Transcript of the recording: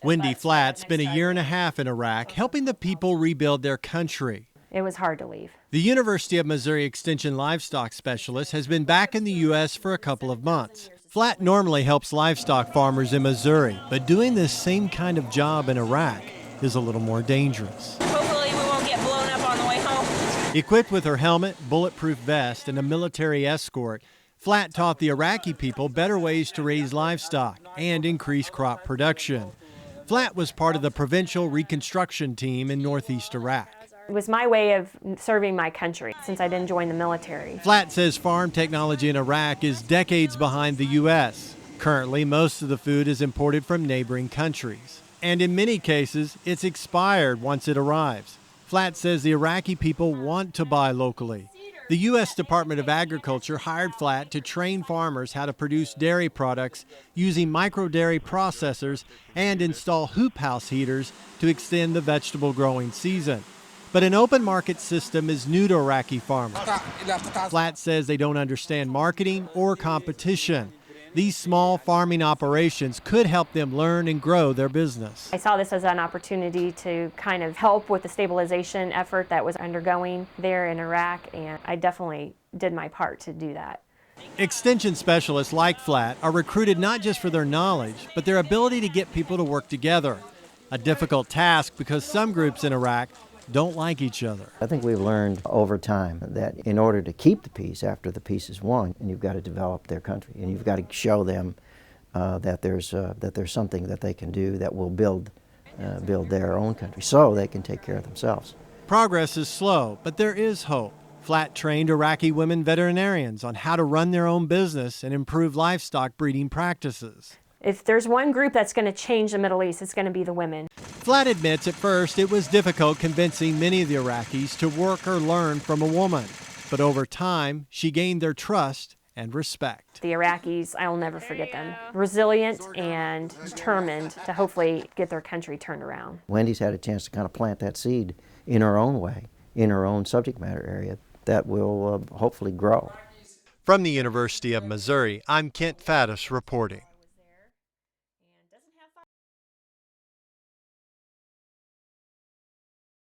Wendy Flatt spent a year and a half in Iraq helping the people rebuild their country. It was hard to leave. The University of Missouri Extension livestock specialist has been back in the U.S. for a couple of months. Flatt normally helps livestock farmers in Missouri, but doing this same kind of job in Iraq is a little more dangerous. Hopefully we won't get blown up on the way home. Equipped with her helmet, bulletproof vest, and a military escort, Flatt taught the Iraqi people better ways to raise livestock and increase crop production. Flatt was part of the provincial reconstruction team in northeast Iraq. It was my way of serving my country since I didn't join the military. Flatt says farm technology in Iraq is decades behind the U.S. Currently, most of the food is imported from neighboring countries. And in many cases, it's expired once it arrives. Flatt says the Iraqi people want to buy locally. The U.S. Department of Agriculture hired Flatt to train farmers how to produce dairy products using micro-dairy processors and install hoop house heaters to extend the vegetable growing season. But an open market system is new to Iraqi farmers. Flatt says they don't understand marketing or competition. These small farming operations could help them learn and grow their business. I saw this as an opportunity to kind of help with the stabilization effort that was undergoing there in Iraq, and I definitely did my part to do that. Extension specialists like Flatt are recruited not just for their knowledge, but their ability to get people to work together. A difficult task because some groups in Iraq don't like each other. I think we've learned over time that in order to keep the peace after the peace is won, and you've got to develop their country, and you've got to show them that there's something that they can do that will build their own country so they can take care of themselves. Progress is slow, but there is hope. Flatt trained Iraqi women veterinarians on how to run their own business and improve livestock breeding practices. If there's one group that's going to change the Middle East, it's going to be the women. Flatt admits at first it was difficult convincing many of the Iraqis to work or learn from a woman. But over time, she gained their trust and respect. The Iraqis, I'll never forget them. Resilient and determined to hopefully get their country turned around. Wendy's had a chance to kind of plant that seed in her own way, in her own subject matter area, that will hopefully grow. From the University of Missouri, I'm Kent Faddis reporting.